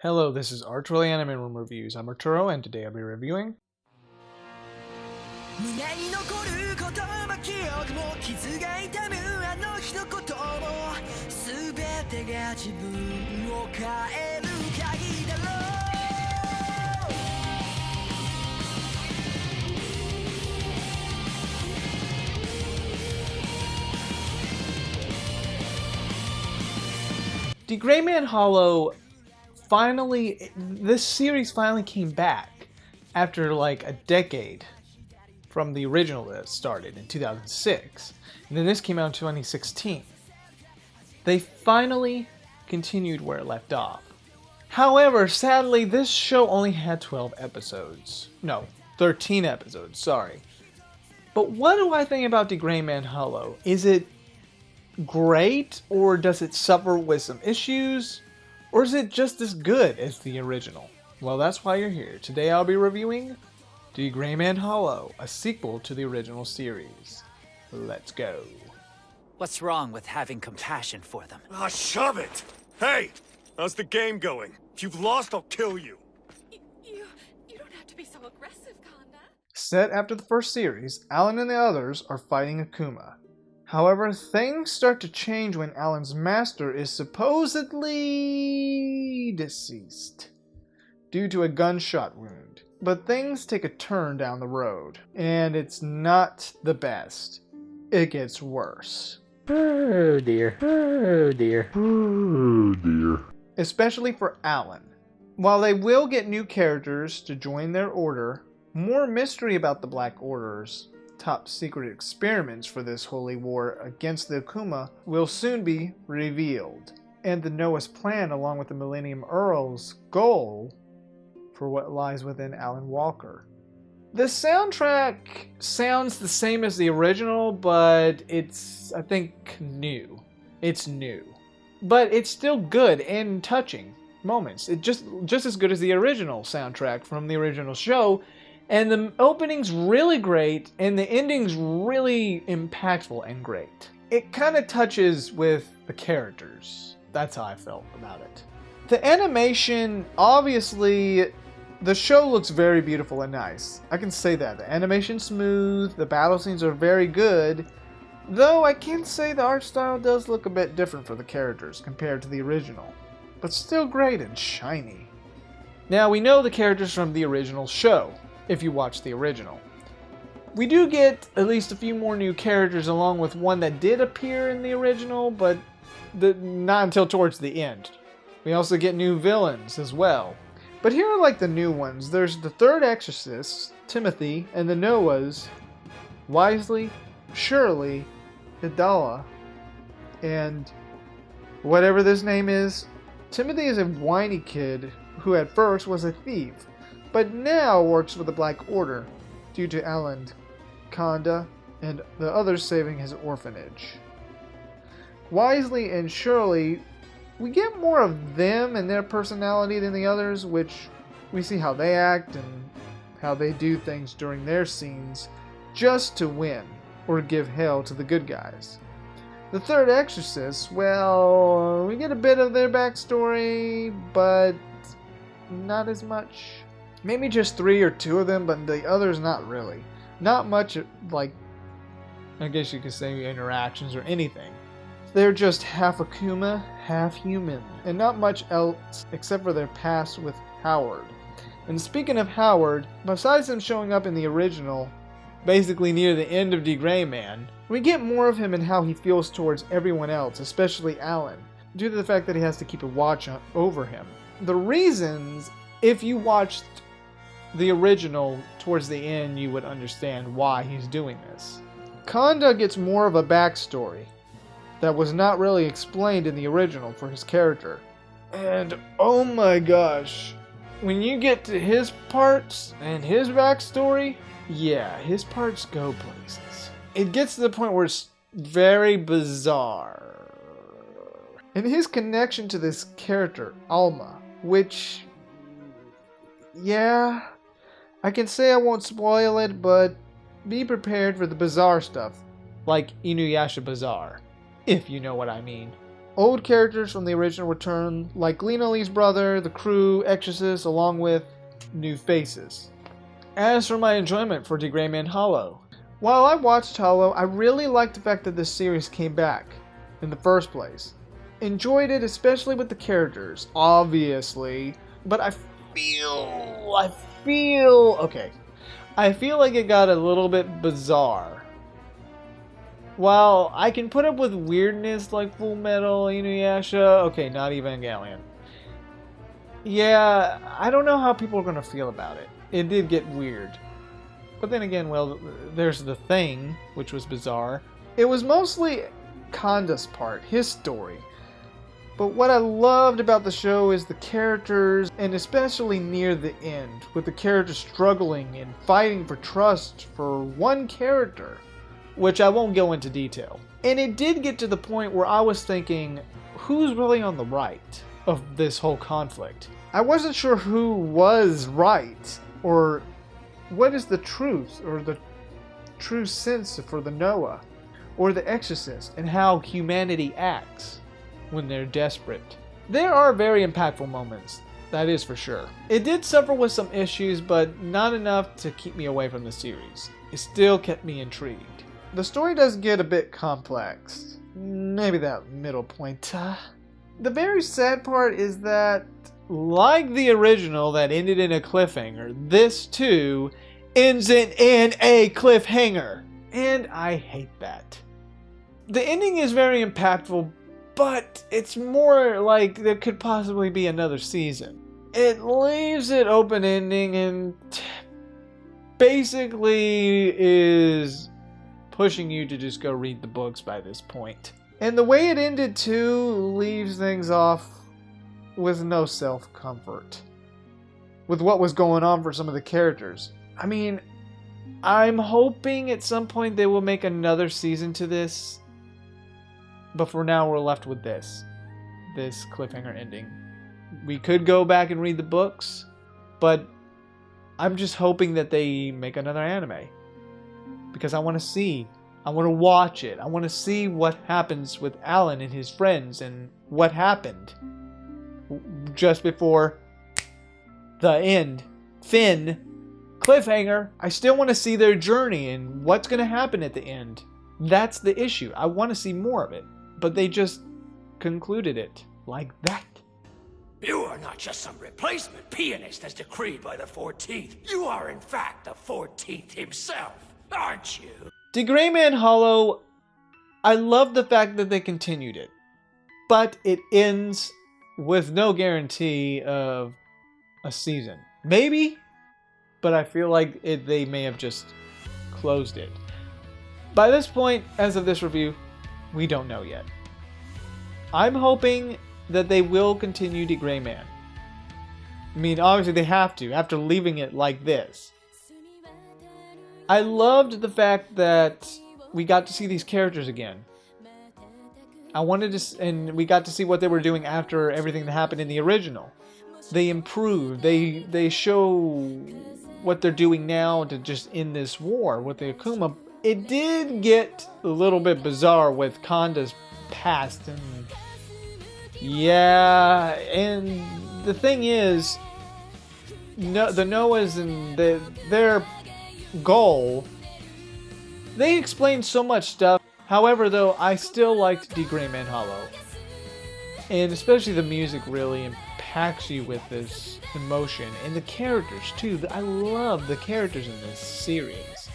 Hello, this is Arturelia Anime Room Reviews. I'm Arturo, and today I'll be reviewing 胸に残る言葉記憶も傷が痛むあの一言も全てが自分を変える鍵だろう。D.Gray-man Hallow this series finally came back after like a decade from the original that started in 2006. And then this came out in 2016. They finally continued where it left off. However, sadly, this show only had 12 episodes. No, 13 episodes, sorry. But what do I think about D.Gray-man Hallow? Is it great, or does it suffer with some issues? Or is it just as good as the original? Well, that's why you're here. Today I'll be reviewing D.Gray-man Hallow, a sequel to the original series. Let's go. What's wrong with having compassion for them? Ah, shove it! Hey! How's the game going? If you've lost, I'll kill you. You don't have to be so aggressive, Conda. Set after the first series, Alan and the others are fighting Akuma. However, things start to change when Alan's master is supposedly deceased due to a gunshot wound. But things take a turn down the road, and it's not the best. It gets worse. Oh dear. Oh dear. Oh dear. Especially for Alan. While they will get new characters to join their order, more mystery about the Black Order's top secret experiments for this holy war against the Akuma will soon be revealed, and the Noah's plan along with the Millennium Earl's goal for what lies within Alan Walker. The soundtrack sounds the same as the original, but it's, I think, new. It's new. But it's still good and touching moments. It's just as good as the original soundtrack from the original show. And the opening's really great, and the ending's really impactful and great. It kind of touches with the characters. That's how I felt about it. The animation, obviously, the show looks very beautiful and nice. I can say that. The animation's smooth, the battle scenes are very good, though I can say the art style does look a bit different for the characters compared to the original, but still great and shiny. Now, we know the characters from the original show, if you watch the original. We do get at least a few more new characters along with one that did appear in the original, but not until towards the end. We also get new villains as well. But here are like the new ones. There's the Third Exorcist, Timothy, and the Noahs, Wisely, Shirley, Idala, and whatever this name is. Timothy is a whiny kid who at first was a thief, but now works for the Black Order due to Alan, Conda, and the others saving his orphanage. Wisely and Shirley, we get more of them and their personality than the others, which we see how they act and how they do things during their scenes just to win or give hell to the good guys. The Third Exorcist, well, we get a bit of their backstory, but not as much. Maybe just 3 or 2 of them, but the others not really. Not much, like, I guess you could say interactions or anything. They're just half Akuma, half human, and not much else except for their past with Howard. And speaking of Howard, besides him showing up in the original, basically near the end of D.Gray-man, we get more of him and how he feels towards everyone else, especially Alan, due to the fact that he has to keep a watch over him. The reasons, if you watched the original towards the end, you would understand why he's doing this. Conda gets more of a backstory that was not really explained in the original for his character. And oh my gosh, when you get to his parts and his backstory, yeah, his parts go places. It gets to the point where it's very bizarre. And his connection to this character, Alma, which, yeah, I can say I won't spoil it, but be prepared for the bizarre stuff, like Inuyasha Bizarre, if you know what I mean. Old characters from the original return, like Lena Lee's brother, the crew, Exorcist, along with new faces. As for my enjoyment for D.Gray-man Hallow, while I watched Hallow, I really liked the fact that this series came back in the first place. Enjoyed it, especially with the characters, obviously, but I feel like it got a little bit bizarre. While I can put up with weirdness like Full Metal, Inuyasha, okay, not Evangelion. Yeah, I don't know how people are going to feel about it. It did get weird. But then again, well, there's The Thing, which was bizarre. It was mostly Kanda's part, his story. But what I loved about the show is the characters, and especially near the end, with the characters struggling and fighting for trust for one character, which I won't go into detail. And it did get to the point where I was thinking, who's really on the right of this whole conflict? I wasn't sure who was right, or what is the truth, or the true sense for the Noah, or the Exorcist, and how humanity acts when they're desperate. There are very impactful moments, that is for sure. It did suffer with some issues, but not enough to keep me away from the series. It still kept me intrigued. The story does get a bit complex. Maybe that middle point. The very sad part is that, like the original that ended in a cliffhanger, this too ends in a cliffhanger. And I hate that. The ending is very impactful, but it's more like there could possibly be another season. It leaves it open-ending and basically is pushing you to just go read the books by this point. And the way it ended too leaves things off with no self-comfort with what was going on for some of the characters. I mean, I'm hoping at some point they will make another season to this. But for now, we're left with this cliffhanger ending. We could go back and read the books, but I'm just hoping that they make another anime. Because I want to see. I want to watch it. I want to see what happens with Alan and his friends and what happened just before the end. Finn, cliffhanger. I still want to see their journey and what's going to happen at the end. That's the issue. I want to see more of it. But they just concluded it like that. You are not just some replacement pianist as decreed by the 14th. You are in fact the 14th himself, aren't you? D.Gray-man Hallow, I love the fact that they continued it. But it ends with no guarantee of a season. Maybe, but I feel like they may have just closed it. By this point, as of this review, we don't know yet. I'm hoping that they will continue D.Gray-man. I mean, obviously they have to, after leaving it like this. I loved the fact that we got to see these characters again. And we got to see what they were doing after everything that happened in the original. They improved. They show what they're doing now to just end this war with the Akuma. It did get a little bit bizarre with Kanda's past, and yeah, and the thing is, the Noahs and their goal, they explained so much stuff. However, though, I still liked D.Gray-man Hallow, and especially the music really impacts you with this emotion, and the characters too. I love the characters in this series.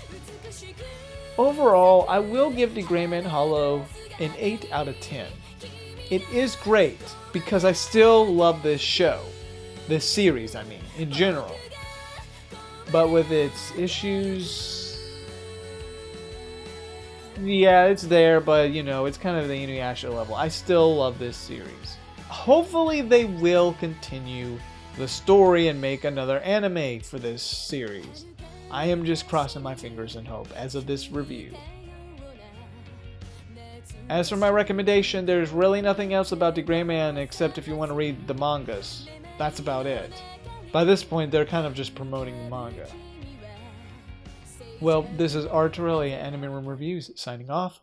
Overall, I will give D.Gray-man Hallow an 8 out of 10. It is great because I still love this show. This series, I mean, in general. But with its issues, yeah, it's there, but you know, it's kind of the Inuyasha level. I still love this series. Hopefully they will continue the story and make another anime for this series. I am just crossing my fingers and hope as of this review. As for my recommendation, there's really nothing else about D.Gray-man except if you want to read the mangas. That's about it. By this point, they're kind of just promoting the manga. Well, this is Arturelia Anime Room Reviews signing off.